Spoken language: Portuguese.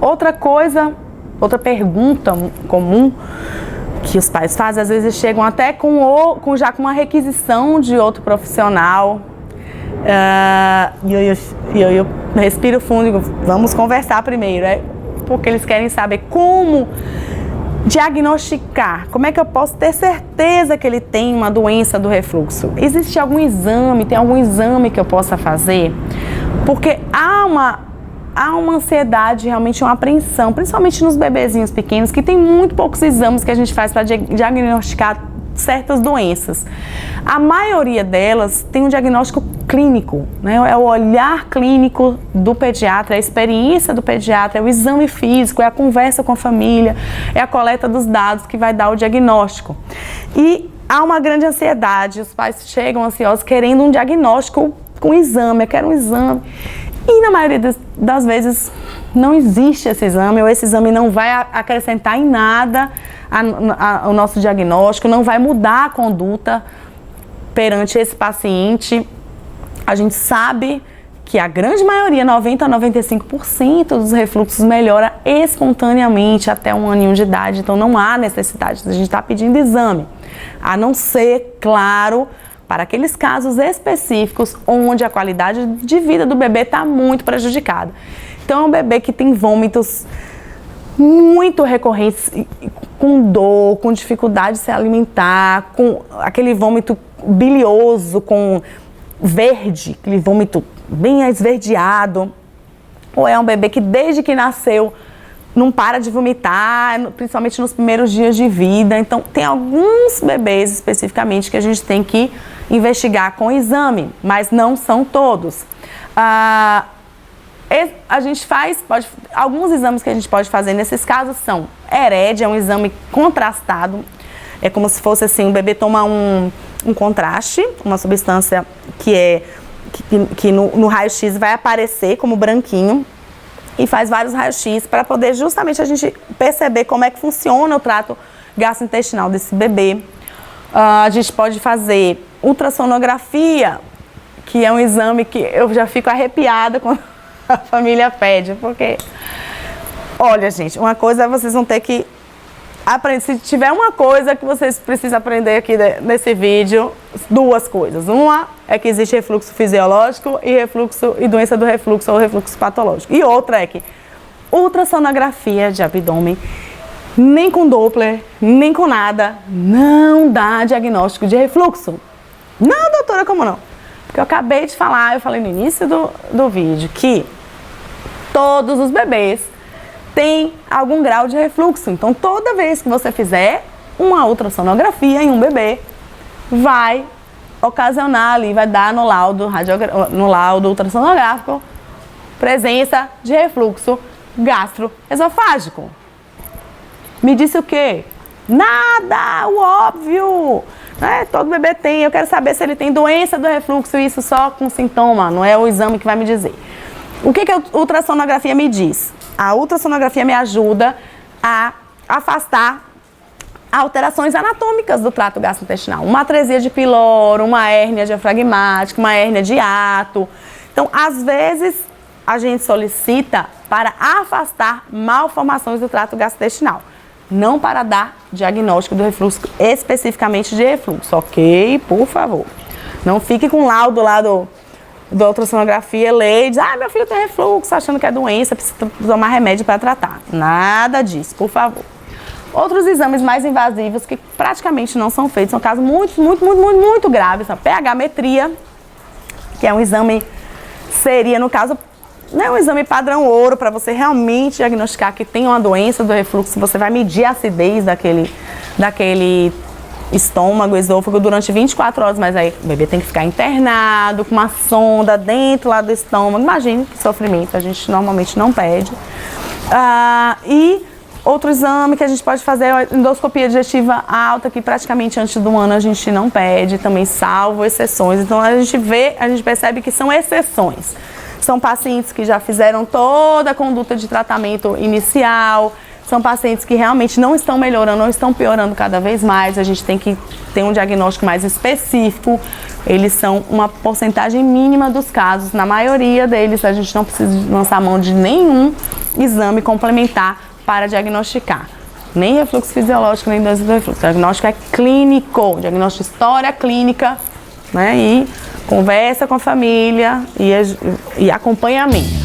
Outra coisa, outra pergunta comum que os pais fazem, às vezes chegam até já com uma requisição de outro profissional. E eu respiro fundo e digo, vamos conversar primeiro, porque eles querem saber como diagnosticar, como é que eu posso ter certeza que ele tem uma doença do refluxo. Existe algum exame, tem algum exame que eu possa fazer? Porque há uma ansiedade, realmente uma apreensão, principalmente nos bebezinhos pequenos, que tem muito poucos exames que a gente faz para diagnosticar certas doenças. A maioria delas tem um diagnóstico clínico, né? É o olhar clínico do pediatra, a experiência do pediatra, é o exame físico, é a conversa com a família, é a coleta dos dados que vai dar o diagnóstico. E há uma grande ansiedade, os pais chegam ansiosos querendo um diagnóstico com exame, eu quero um exame. E na maioria das vezes não existe esse exame, ou esse exame não vai acrescentar em nada o nosso diagnóstico, não vai mudar a conduta perante esse paciente. A gente sabe que a grande maioria, 90% a 95% dos refluxos melhora espontaneamente até 1 aninho de idade, então não há necessidade de a gente estar pedindo exame, a não ser, claro, para aqueles casos específicos onde a qualidade de vida do bebê está muito prejudicada. Então, é um bebê que tem vômitos muito recorrentes, com dor, com dificuldade de se alimentar, com aquele vômito bilioso, com verde, aquele vômito bem esverdeado. Ou é um bebê que desde que nasceu não para de vomitar, principalmente nos primeiros dias de vida. Então, tem alguns bebês especificamente que a gente tem que investigar com exame, mas não são todos. A gente alguns exames que a gente pode fazer nesses casos são ERED, é um exame contrastado, é como se fosse assim, o bebê toma um contraste, uma substância que no raio-x vai aparecer como branquinho, e faz vários raios-x para poder justamente a gente perceber como é que funciona o trato gastrointestinal desse bebê. A gente pode fazer ultrassonografia, que é um exame que eu já fico arrepiada quando a família pede, porque, olha, gente, uma coisa vocês vão ter que aprender. Se tiver uma coisa que vocês precisam aprender aqui nesse vídeo, 2 coisas. Uma é que existe refluxo fisiológico e doença do refluxo ou refluxo patológico. E outra é que ultrassonografia de abdômen, nem com Doppler, nem com nada, não dá diagnóstico de refluxo. Não, doutora, como não? Porque eu acabei de falar, eu falei no início do vídeo que todos os bebês têm algum grau de refluxo. Então, toda vez que você fizer uma ultrassonografia em um bebê, vai ocasionar ali, vai dar no laudo ultrassonográfico presença de refluxo gastroesofágico. Me disse o quê? Nada, o óbvio. Todo bebê tem, eu quero saber se ele tem doença do refluxo, isso só com sintoma, não é o exame que vai me dizer. O que a ultrassonografia me diz? A ultrassonografia me ajuda a afastar alterações anatômicas do trato gastrointestinal. Uma atresia de pyloro, uma hérnia diafragmática, uma hérnia de hiato. Então, às vezes, a gente solicita para afastar malformações do trato gastrointestinal, não para dar diagnóstico do refluxo, especificamente de refluxo, ok? Por favor. Não fique com o laudo lá da ultrassonografia, lê e diz, meu filho tem refluxo, achando que é doença, precisa tomar remédio para tratar. Nada disso, por favor. Outros exames mais invasivos que praticamente não são feitos, são casos muito graves, a pH-metria, que é um exame, seria no caso, um exame padrão ouro para você realmente diagnosticar que tem uma doença do refluxo. Você vai medir a acidez daquele estômago, esôfago durante 24 horas, mas aí o bebê tem que ficar internado com uma sonda dentro lá do estômago. Imagine que sofrimento, a gente normalmente não pede. E outro exame que a gente pode fazer é a endoscopia digestiva alta, que praticamente antes do 1 ano a gente não pede, também salvo exceções. Então a gente percebe que são exceções. São pacientes que já fizeram toda a conduta de tratamento inicial, são pacientes que realmente não estão melhorando, não estão piorando cada vez mais. A gente tem que ter um diagnóstico mais específico. Eles são uma porcentagem mínima dos casos. Na maioria deles, a gente não precisa lançar mão de nenhum exame complementar para diagnosticar. Nem refluxo fisiológico, nem dose do refluxo. O diagnóstico é clínico, diagnóstico de história clínica, né? E conversa com a família e acompanhamento.